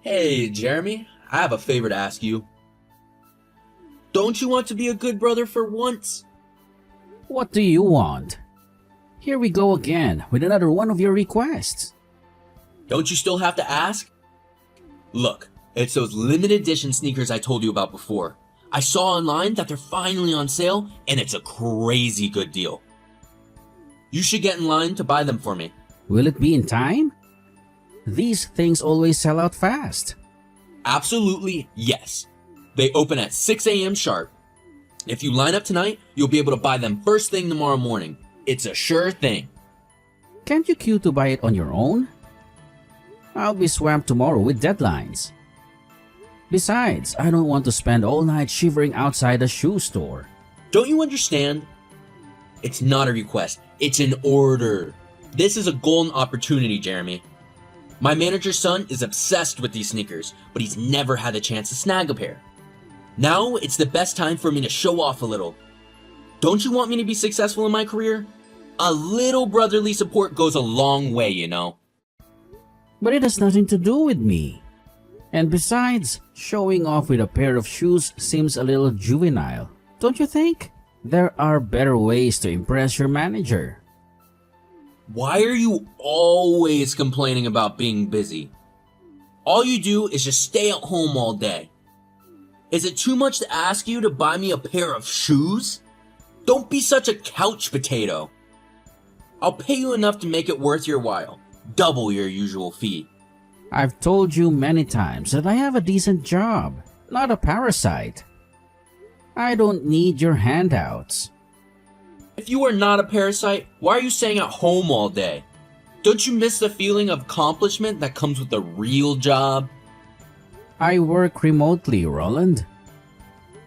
Hey, Jeremy, I have a favor to ask you. Don't you want to be a good brother for once? What do you want? Here we go again with another one of your requests. Don't you still have to ask? Look, it's those limited edition sneakers I told you about before. I saw online that they're finally on sale, and it's a crazy good deal. You should get in line to buy them for me. Will it be in time? These things always sell out fast. Absolutely yes. They open at 6 a.m. sharp. If you line up tonight, you'll be able to buy them first thing tomorrow morning. It's a sure thing. Can't you queue to buy it on your own? I'll be swamped tomorrow with deadlines. Besides, I don't want to spend all night shivering outside a shoe store. Don't you understand? It's not a request, it's an order. This is a golden opportunity, Jeremy. My manager's son is obsessed with these sneakers, but he's never had the chance to snag a pair. Now it's the best time for me to show off a little. Don't you want me to be successful in my career? A little brotherly support goes a long way, you know. But it has nothing to do with me. And besides, showing off with a pair of shoes seems a little juvenile, don't you think? There are better ways to impress your manager. Why are you always complaining about being busy? All you do is just stay at home all day. Is it too much to ask you to buy me a pair of shoes? Don't be such a couch potato. I'll pay you enough to make it worth your while. Double your usual fee. I've told you many times that I have a decent job, not a parasite. I don't need your handouts. If you are not a parasite, why are you staying at home all day? Don't you miss the feeling of accomplishment that comes with a real job? I work remotely, Roland.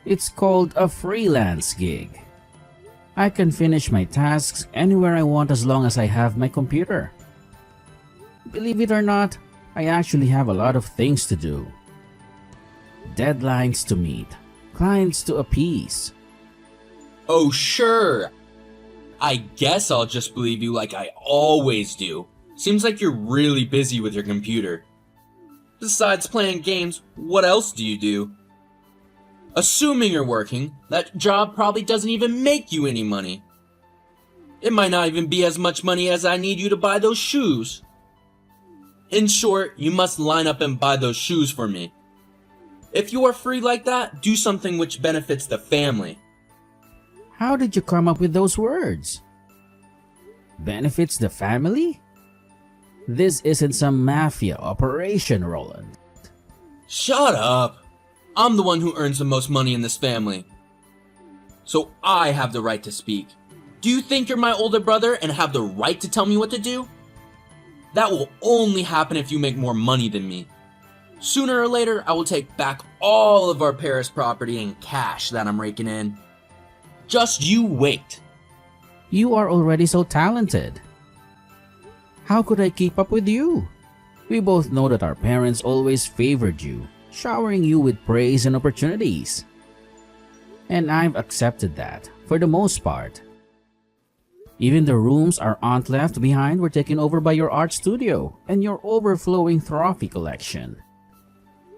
It's called a freelance gig. I can finish my tasks anywhere I want as long as I have my computer. Believe it or not, I actually have a lot of things to do. Deadlines to meet, clients to appease. Oh sure. I guess I'll just believe you like I always do. Seems like you're really busy with your computer. Besides playing games, what else do you do? Assuming you're working, that job probably doesn't even make you any money. It might not even be as much money as I need you to buy those shoes. In short, you must line up and buy those shoes for me. If you are free like that, do something which benefits the family. How did you come up with those words? Benefits the family? This isn't some mafia operation, Roland. Shut up! I'm the one who earns the most money in this family. So I have the right to speak. Do you think you're my older brother and have the right to tell me what to do? That will only happen if you make more money than me. Sooner or later, I will take back all of our Paris property and cash that I'm raking in. Just you wait. You are already so talented. How could I keep up with you? We both know that our parents always favored you, showering you with praise and opportunities. And I've accepted that, for the most part. Even the rooms our aunt left behind were taken over by your art studio and your overflowing trophy collection.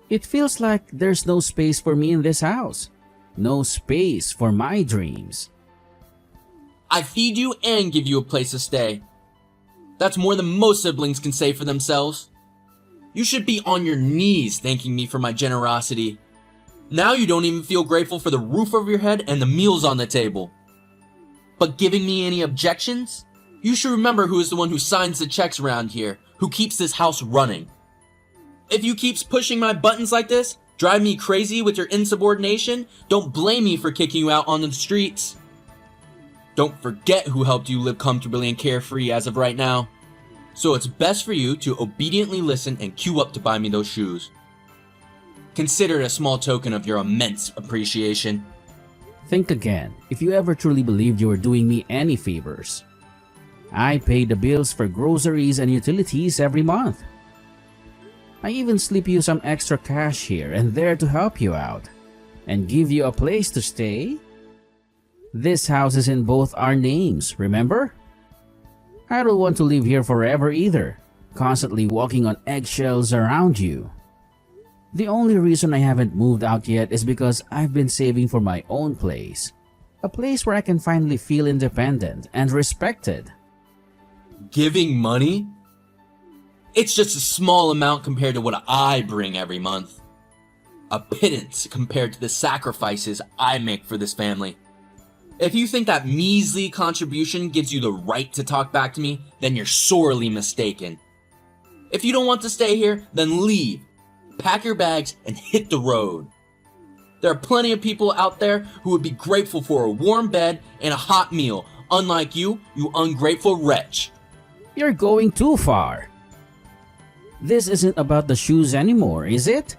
It feels like there's no space for me in this house. No space for my dreams. I feed you and give you a place to stay. That's more than most siblings can say for themselves. You should be on your knees thanking me for my generosity. Now you don't even feel grateful for the roof over your head and the meals on the table. But giving me any objections? You should remember who is the one who signs the checks around here, who keeps this house running. If you keep pushing my buttons like this, drive me crazy with your insubordination, don't blame me for kicking you out on the streets. Don't forget who helped you live comfortably and carefree as of right now. So it's best for you to obediently listen and queue up to buy me those shoes. Consider it a small token of your immense appreciation. Think again if you ever truly believed you were doing me any favors. I pay the bills for groceries and utilities every month. I even slip you some extra cash here and there to help you out and give you a place to stay. This house is in both our names, remember? I don't want to live here forever either, constantly walking on eggshells around you. The only reason I haven't moved out yet is because I've been saving for my own place. A place where I can finally feel independent and respected. Giving money? It's just a small amount compared to what I bring every month. A pittance compared to the sacrifices I make for this family. If you think that measly contribution gives you the right to talk back to me, then you're sorely mistaken. If you don't want to stay here, then leave. Pack your bags and hit the road. There are plenty of people out there who would be grateful for a warm bed and a hot meal, unlike you, you ungrateful wretch. You're going too far. This isn't about the shoes anymore, is it?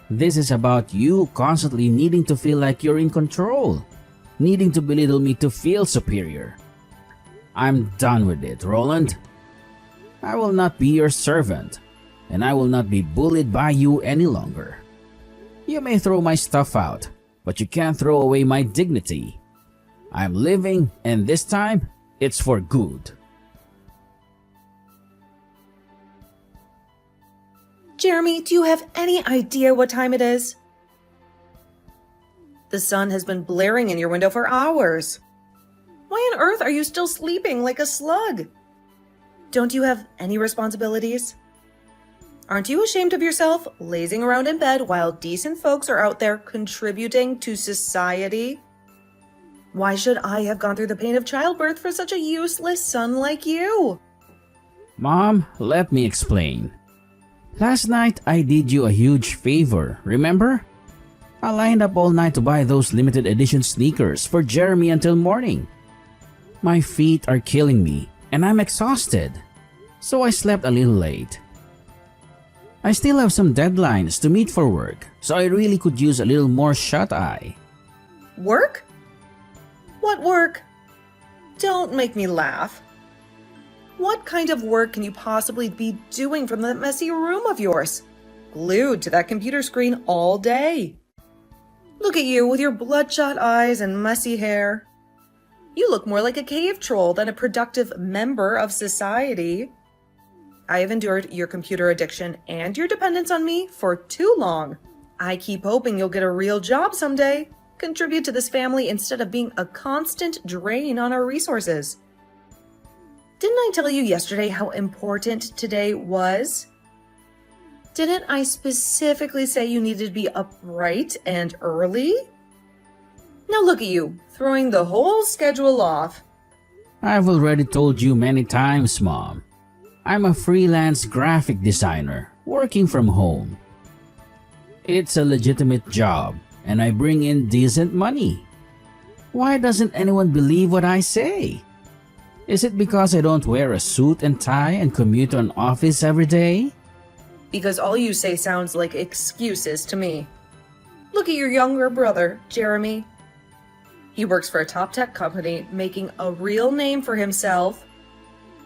This is about you constantly needing to feel like you're in control. Needing to belittle me to feel superior. I'm done with it, Roland. I will not be your servant, and I will not be bullied by you any longer. You may throw my stuff out, but you can't throw away my dignity. I'm living, and this time, it's for good. Jeremy, do you have any idea what time it is? The sun has been blaring in your window for hours. Why on earth are you still sleeping like a slug? Don't you have any responsibilities? Aren't you ashamed of yourself, lazing around in bed while decent folks are out there contributing to society? Why should I have gone through the pain of childbirth for such a useless son like you? Mom, let me explain. Last night, I did you a huge favor, remember? I lined up all night to buy those limited edition sneakers for Jeremy until morning. My feet are killing me, and I'm exhausted, so I slept a little late. I still have some deadlines to meet for work, so I really could use a little more shut-eye. Work? What work? Don't make me laugh. What kind of work can you possibly be doing from that messy room of yours? Glued to that computer screen all day. Look at you with your bloodshot eyes and messy hair. You look more like a cave troll than a productive member of society. I have endured your computer addiction and your dependence on me for too long. I keep hoping you'll get a real job someday, contribute to this family instead of being a constant drain on our resources. Didn't I tell you yesterday how important today was? Didn't I specifically say you needed to be up bright and early? Now look at you, throwing the whole schedule off. I've already told you many times, Mom. I'm a freelance graphic designer, working from home. It's a legitimate job, and I bring in decent money. Why doesn't anyone believe what I say? Is it because I don't wear a suit and tie and commute to an office every day? Because all you say sounds like excuses to me. Look at your younger brother, Jeremy. He works for a top tech company, making a real name for himself.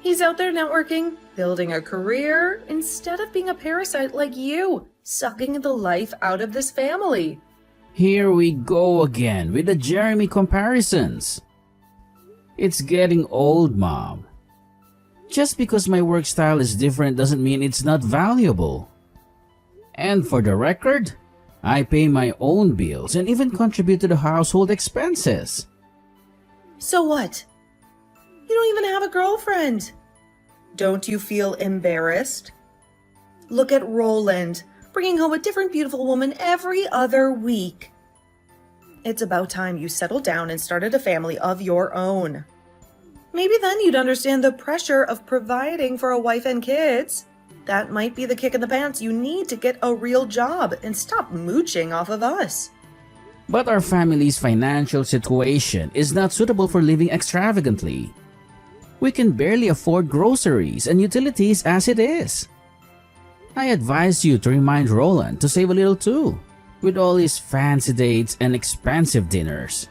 He's out there networking, building a career, instead of being a parasite like you, sucking the life out of this family. Here we go again with the Jeremy comparisons. It's getting old, Mom. Just because my work style is different doesn't mean it's not valuable. And for the record, I pay my own bills and even contribute to the household expenses. So what? You don't even have a girlfriend. Don't you feel embarrassed? Look at Roland, bringing home a different beautiful woman every other week. It's about time you settled down and started a family of your own. Maybe then you'd understand the pressure of providing for a wife and kids. That might be the kick in the pants you need to get a real job and stop mooching off of us. But our family's financial situation is not suitable for living extravagantly. We can barely afford groceries and utilities as it is. I advise you to remind Roland to save a little too, with all his fancy dates and expensive dinners.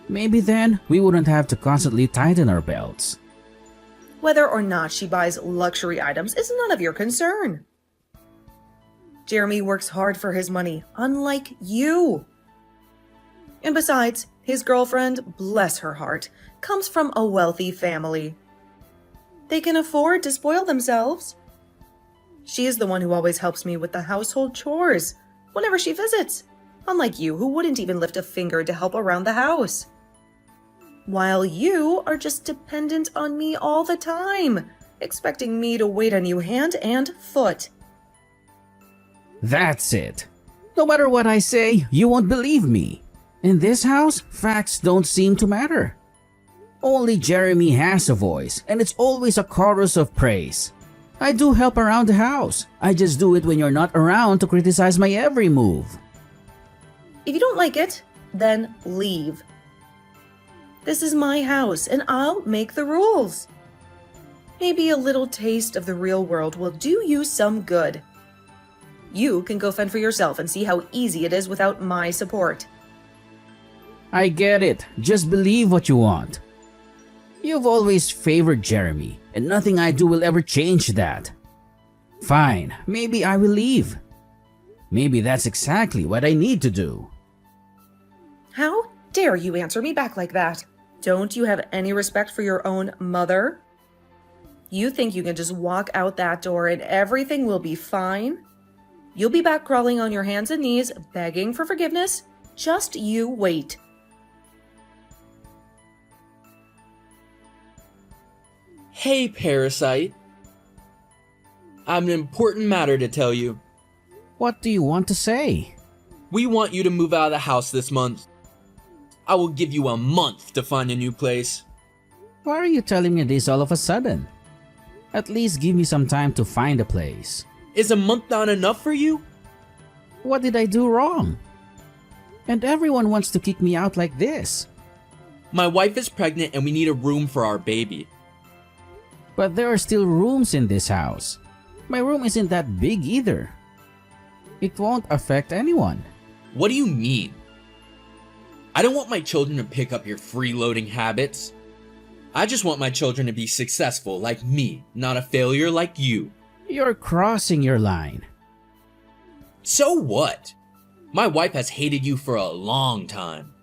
Maybe then we wouldn't have to constantly tighten our belts. Whether or not she buys luxury items is none of your concern. Jeremy works hard for his money, unlike you. And besides, his girlfriend, bless her heart, comes from a wealthy family. They can afford to spoil themselves. She is the one who always helps me with the household chores, whenever she visits, unlike you who wouldn't even lift a finger to help around the house. While you are just dependent on me all the time, expecting me to wait on you hand and foot. That's it. No matter what I say, you won't believe me. In this house, facts don't seem to matter. Only Jeremy has a voice, and it's always a chorus of praise. I do help around the house. I just do it when you're not around to criticize my every move. If you don't like it, then leave. This is my house, and I'll make the rules. Maybe a little taste of the real world will do you some good. You can go fend for yourself and see how easy it is without my support. I get it. Just believe what you want. You've always favored Jeremy, and nothing I do will ever change that. Fine, maybe I will leave. Maybe that's exactly what I need to do. How dare you answer me back like that? Don't you have any respect for your own mother? You think you can just walk out that door and everything will be fine? You'll be back crawling on your hands and knees, begging for forgiveness. Just you wait. Hey, Parasite. I have an important matter to tell you. What do you want to say? We want you to move out of the house this month. I will give you a month to find a new place. Why are you telling me this all of a sudden? At least give me some time to find a place. Is a month not enough for you? What did I do wrong? And everyone wants to kick me out like this. My wife is pregnant and we need a room for our baby. But there are still rooms in this house. My room isn't that big either. It won't affect anyone. What do you mean? I don't want my children to pick up your freeloading habits. I just want my children to be successful like me, not a failure like you. You're crossing your line. So what? My wife has hated you for a long time.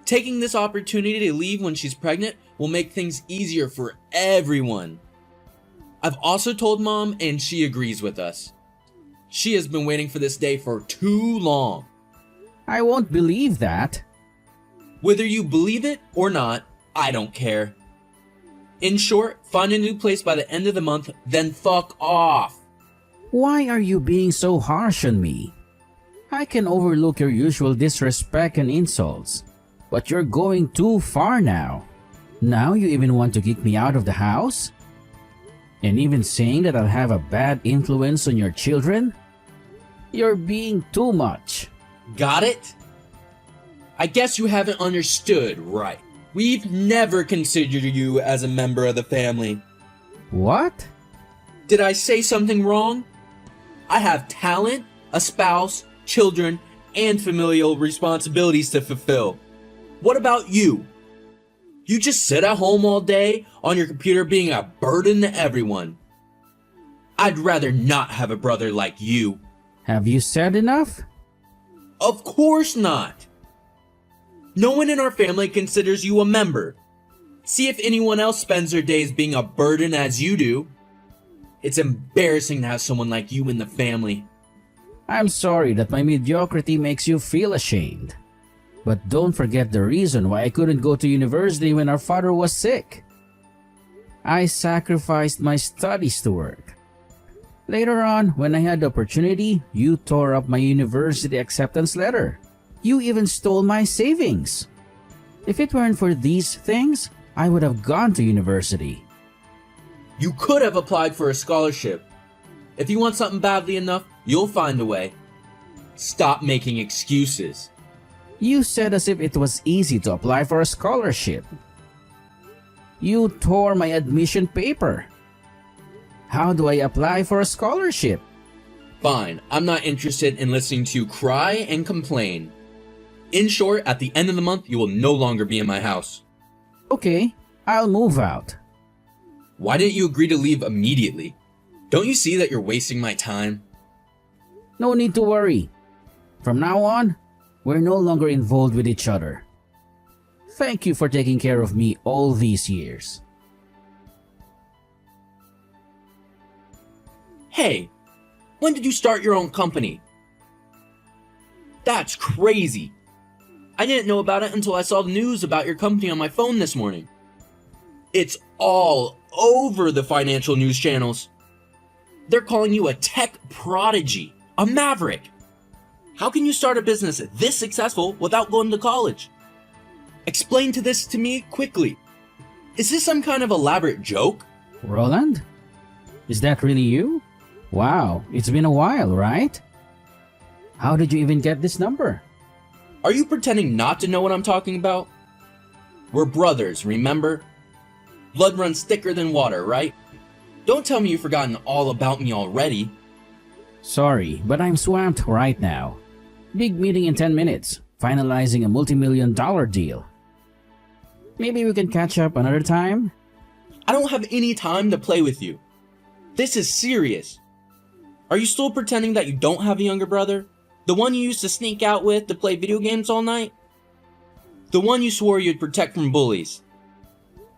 Taking this opportunity to leave when she's pregnant will make things easier for everyone. I've also told Mom and she agrees with us. She has been waiting for this day for too long. I won't believe that. Whether you believe it or not, I don't care. In short, find a new place by the end of the month, then fuck off. Why are you being so harsh on me? I can overlook your usual disrespect and insults, but you're going too far now. Now you even want to kick me out of the house? And even saying that I'll have a bad influence on your children? You're being too much. Got it? I guess you haven't understood right. We've never considered you as a member of the family. What? Did I say something wrong? I have talent, a spouse, children, and familial responsibilities to fulfill. What about you? You just sit at home all day on your computer being a burden to everyone. I'd rather not have a brother like you. Have you said enough? Of course not. No one in our family considers you a member. See if anyone else spends their days being a burden as you do. It's embarrassing to have someone like you in the family. I'm sorry that my mediocrity makes you feel ashamed. But don't forget the reason why I couldn't go to university when our father was sick. I sacrificed my studies to work. Later on, when I had the opportunity, you tore up my university acceptance letter. You even stole my savings. If it weren't for these things, I would have gone to university. You could have applied for a scholarship. If you want something badly enough, you'll find a way. Stop making excuses. You said as if it was easy to apply for a scholarship. You tore my admission paper. How do I apply for a scholarship? Fine, I'm not interested in listening to you cry and complain. In short, at the end of the month, you will no longer be in my house. Okay, I'll move out. Why didn't you agree to leave immediately? Don't you see that you're wasting my time? No need to worry. From now on, we're no longer involved with each other. Thank you for taking care of me all these years. Hey, when did you start your own company? That's crazy. I didn't know about it until I saw the news about your company on my phone this morning. It's all over the financial news channels. They're calling you a tech prodigy, a maverick. How can you start a business this successful without going to college? Explain this to me quickly. Is this some kind of elaborate joke? Roland? Is that really you? Wow, it's been a while, right? How did you even get this number? Are you pretending not to know what I'm talking about? We're brothers, remember? Blood runs thicker than water, right? Don't tell me you've forgotten all about me already. Sorry, but I'm swamped right now. Big meeting in 10 minutes, finalizing a multi-million-dollar deal. Maybe we can catch up another time? I don't have any time to play with you. This is serious. Are you still pretending that you don't have a younger brother? The one you used to sneak out with to play video games all night? The one you swore you'd protect from bullies?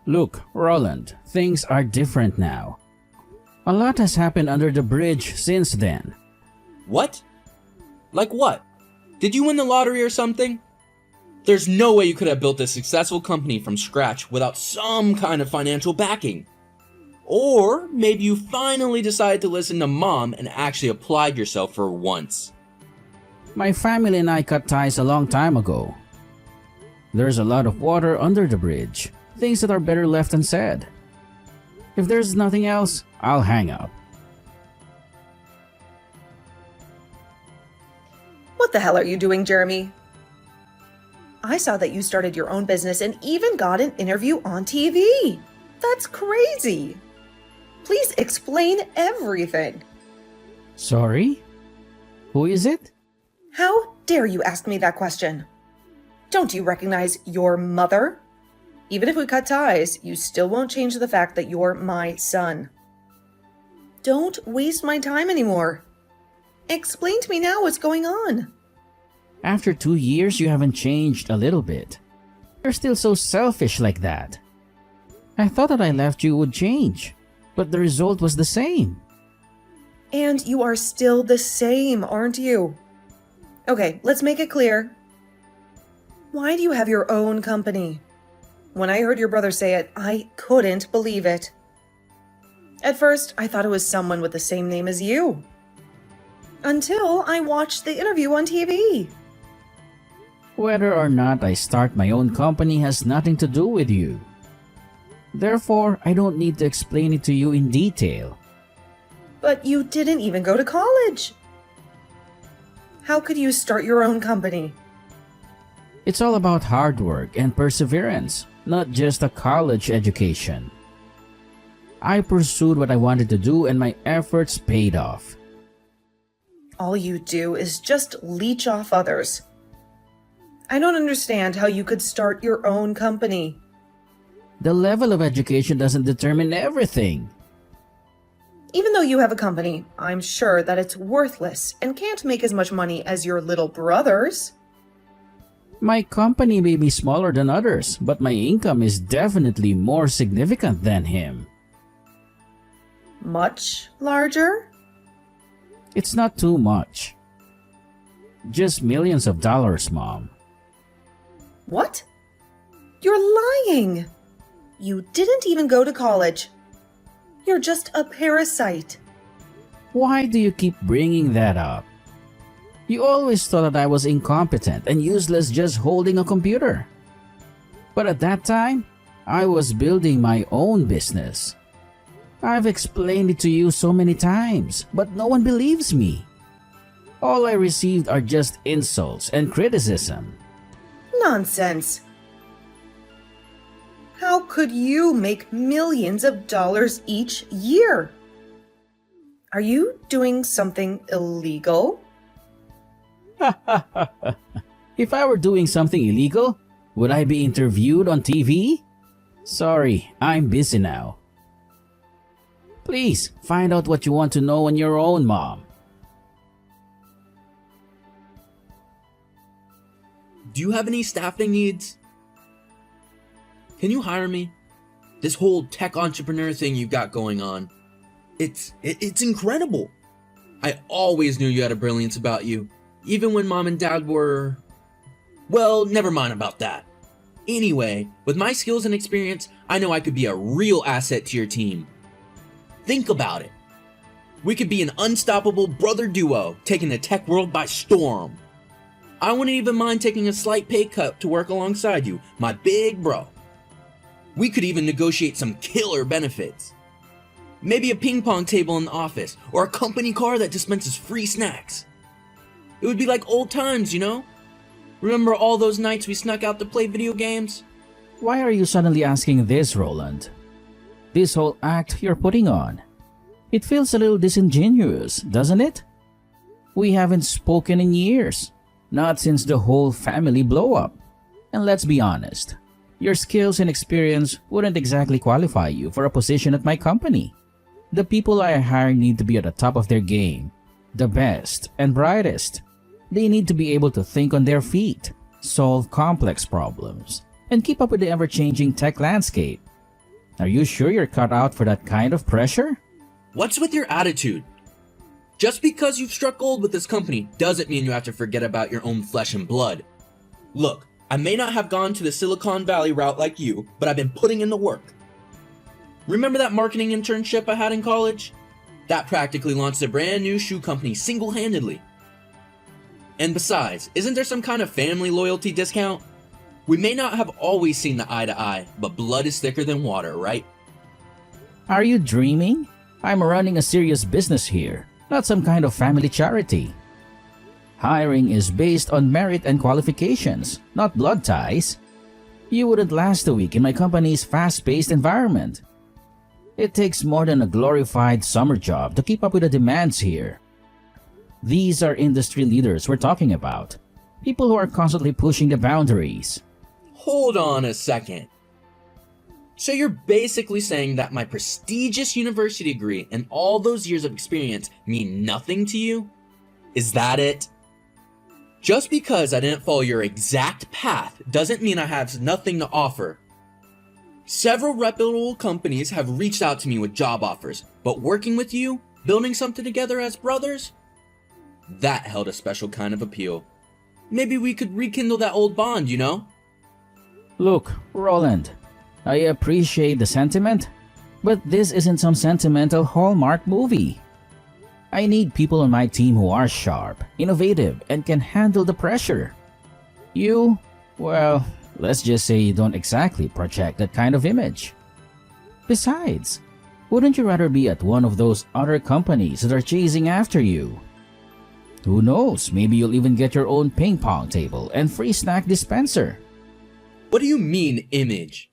Look, Roland, things are different now. A lot has happened under the bridge since then. What? Like what? Did you win the lottery or something? There's no way you could have built a successful company from scratch without some kind of financial backing. Or maybe you finally decided to listen to Mom and actually applied yourself for once. My family and I cut ties a long time ago. There's a lot of water under the bridge, things that are better left unsaid. If there's nothing else, I'll hang up. What the hell are you doing, Jeremy? I saw that you started your own business and even got an interview on TV. That's crazy. Please explain everything. Sorry? Who is it? How dare you ask me that question? Don't you recognize your mother? Even if we cut ties, you still won't change the fact that you're my son. Don't waste my time anymore. Explain to me now what's going on. After 2 years, you haven't changed a little bit. You're still so selfish like that. I thought that I left you would change, but the result was the same. And you are still the same, aren't you? Okay, let's make it clear. Why do you have your own company? When I heard your brother say it, I couldn't believe it. At first, I thought it was someone with the same name as you. Until I watched the interview on TV. Whether or not I start my own company has nothing to do with you. Therefore, I don't need to explain it to you in detail. But you didn't even go to college. How could you start your own company? It's all about hard work and perseverance, not just a college education. I pursued what I wanted to do and my efforts paid off. All you do is just leech off others. I don't understand how you could start your own company. The level of education doesn't determine everything. Even though you have a company, I'm sure that it's worthless and can't make as much money as your little brother's. My company may be smaller than others, but my income is definitely more significant than him. Much larger? It's not too much. Just millions of dollars, Mom. What? You're lying! You didn't even go to college. You're just a parasite. Why do you keep bringing that up? You always thought that I was incompetent and useless just holding a computer. But at that time, I was building my own business. I've explained it to you so many times, but no one believes me. All I received are just insults and criticism. Nonsense. How could you make millions of dollars each year? Are you doing something illegal? If I were doing something illegal, would I be interviewed on TV? Sorry, I'm busy now. Please, find out what you want to know on your own, Mom. Do you have any staffing needs? Can you hire me? This whole tech entrepreneur thing you've got going on, it's incredible. I always knew you had a brilliance about you. Even when mom and dad were... Well, never mind about that. Anyway, with my skills and experience, I know I could be a real asset to your team. Think about it. We could be an unstoppable brother duo, taking the tech world by storm. I wouldn't even mind taking a slight pay cut to work alongside you, my big bro. We could even negotiate some killer benefits. Maybe a ping pong table in the office, or a company car that dispenses free snacks. It would be like old times, you know? Remember all those nights we snuck out to play video games? Why are you suddenly asking this, Roland? This whole act you're putting on. It feels a little disingenuous, doesn't it? We haven't spoken in years. Not since the whole family blow up. And let's be honest, your skills and experience wouldn't exactly qualify you for a position at my company. The people I hire need to be at the top of their game, the best and brightest. They need to be able to think on their feet, solve complex problems, and keep up with the ever-changing tech landscape. Are you sure you're cut out for that kind of pressure? What's with your attitude? Just because you've struck gold with this company doesn't mean you have to forget about your own flesh and blood. Look, I may not have gone to the Silicon Valley route like you, but I've been putting in the work. Remember that marketing internship I had in college? That practically launched a brand new shoe company single-handedly. And besides, isn't there some kind of family loyalty discount? We may not have always seen the eye to eye, but blood is thicker than water, right? Are you dreaming? I'm running a serious business here, not some kind of family charity. Hiring is based on merit and qualifications, not blood ties. You wouldn't last a week in my company's fast-paced environment. It takes more than a glorified summer job to keep up with the demands here. These are industry leaders we're talking about. People who are constantly pushing the boundaries. Hold on a second. So you're basically saying that my prestigious university degree and all those years of experience mean nothing to you? Is that it? Just because I didn't follow your exact path doesn't mean I have nothing to offer. Several reputable companies have reached out to me with job offers, but working with you, building something together as brothers, that held a special kind of appeal. Maybe we could rekindle that old bond, you know? Look, Roland, I appreciate the sentiment, but this isn't some sentimental Hallmark movie. I need people on my team who are sharp, innovative, and can handle the pressure. You, well, let's just say you don't exactly project that kind of image. Besides, wouldn't you rather be at one of those other companies that are chasing after you? Who knows, maybe you'll even get your own ping pong table and free snack dispenser. What do you mean, image?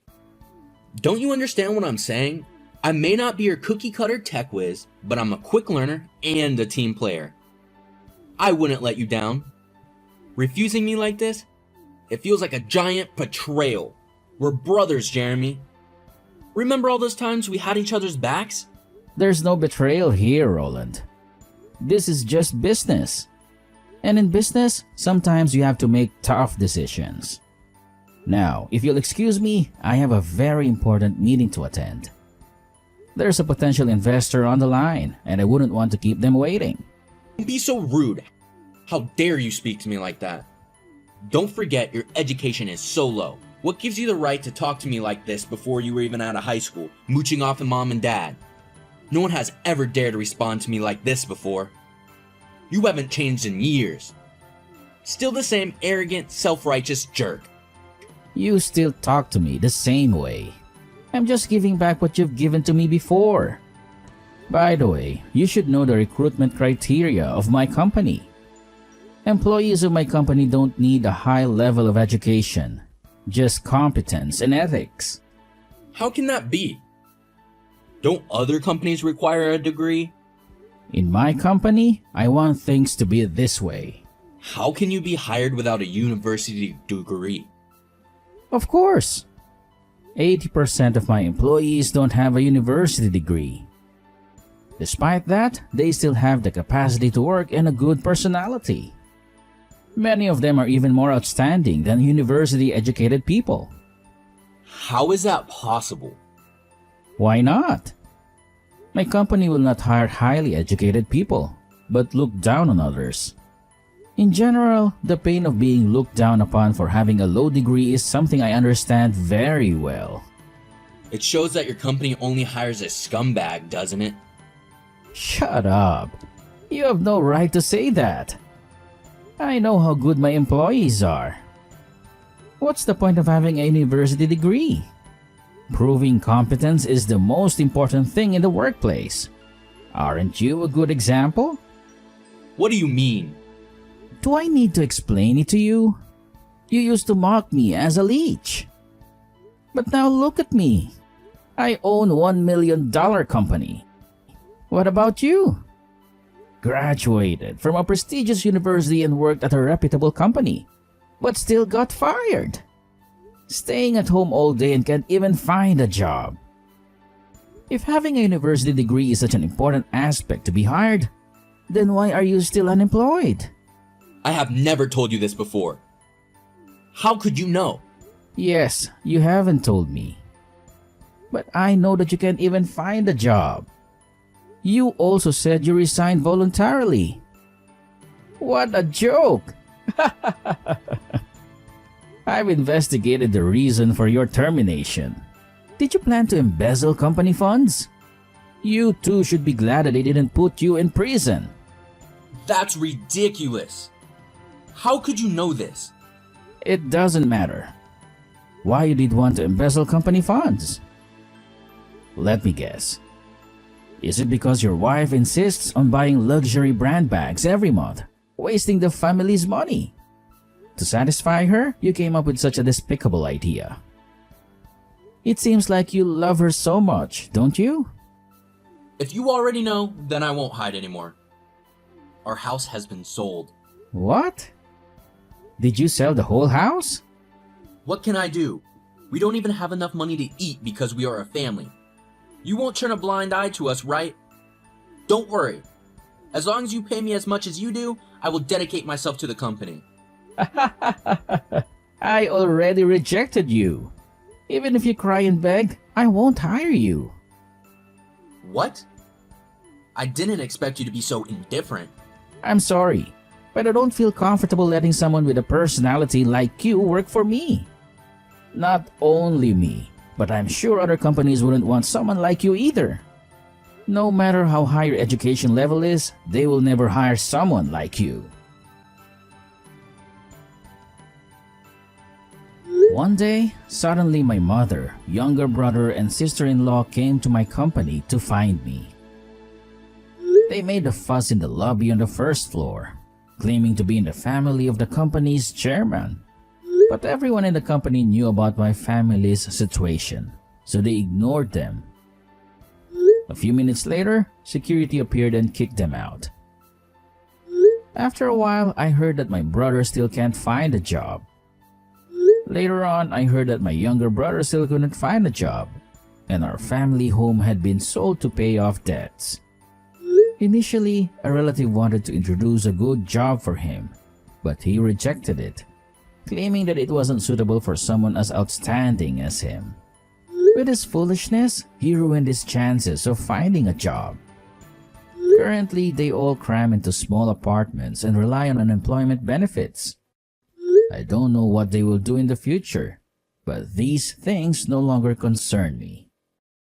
Don't you understand what I'm saying? I may not be your cookie-cutter tech whiz, but I'm a quick learner and a team player. I wouldn't let you down. Refusing me like this? It feels like a giant betrayal. We're brothers, Jeremy. Remember all those times we had each other's backs? There's no betrayal here, Roland. This is just business. And in business, sometimes you have to make tough decisions. Now, if you'll excuse me, I have a very important meeting to attend. There's a potential investor on the line, and I wouldn't want to keep them waiting. Don't be so rude. How dare you speak to me like that? Don't forget your education is so low. What gives you the right to talk to me like this before you were even out of high school, mooching off of mom and dad? No one has ever dared to respond to me like this before. You haven't changed in years. Still the same arrogant, self-righteous jerk. You still talk to me the same way. I'm just giving back what you've given to me before. By the way, you should know the recruitment criteria of my company. Employees of my company don't need a high level of education, just competence and ethics. How can that be? Don't other companies require a degree? In my company, I want things to be this way. How can you be hired without a university degree? Of course. 80% of my employees don't have a university degree. Despite that, they still have the capacity to work and a good personality. Many of them are even more outstanding than university-educated people. How is that possible? Why not? My company will not hire highly educated people, but look down on others. In general, the pain of being looked down upon for having a low degree is something I understand very well. It shows that your company only hires a scumbag, doesn't it? Shut up. You have no right to say that. I know how good my employees are. What's the point of having a university degree? Proving competence is the most important thing in the workplace. Aren't you a good example? What do you mean? Do I need to explain it to you? You used to mock me as a leech. But now look at me. I own $1 million company. What about you? Graduated from a prestigious university and worked at a reputable company, but still got fired. Staying at home all day and can't even find a job. If having a university degree is such an important aspect to be hired, then why are you still unemployed? I have never told you this before. How could you know? Yes, you haven't told me. But I know that you can't even find a job. You also said you resigned voluntarily. What a joke! I've investigated the reason for your termination. Did you plan to embezzle company funds? You too should be glad that they didn't put you in prison. That's ridiculous. How could you know this? It doesn't matter. Why you did want to embezzle company funds? Let me guess. Is it because your wife insists on buying luxury brand bags every month, wasting the family's money? To satisfy her, you came up with such a despicable idea. It seems like you love her so much, don't you? If you already know, then I won't hide anymore. Our house has been sold. What? Did you sell the whole house? What can I do? We don't even have enough money to eat because we are a family. You won't turn a blind eye to us, right? Don't worry. As long as you pay me as much as you do, I will dedicate myself to the company. I already rejected you. Even if you cry and beg, I won't hire you. What? I didn't expect you to be so indifferent. I'm sorry, but I don't feel comfortable letting someone with a personality like you work for me. Not only me, but I'm sure other companies wouldn't want someone like you either. No matter how high your education level is, they will never hire someone like you. One day, suddenly my mother, younger brother, and sister-in-law came to my company to find me. They made a fuss in the lobby on the first floor, claiming to be in the family of the company's chairman. But everyone in the company knew about my family's situation, so they ignored them. A few minutes later, security appeared and kicked them out. After a while, I heard that my brother still can't find a job. Later on, I heard that my younger brother still couldn't find a job, and our family home had been sold to pay off debts. Initially, a relative wanted to introduce a good job for him, but he rejected it, claiming that it wasn't suitable for someone as outstanding as him. With his foolishness, he ruined his chances of finding a job. Currently, they all cram into small apartments and rely on unemployment benefits. I don't know what they will do in the future, but these things no longer concern me.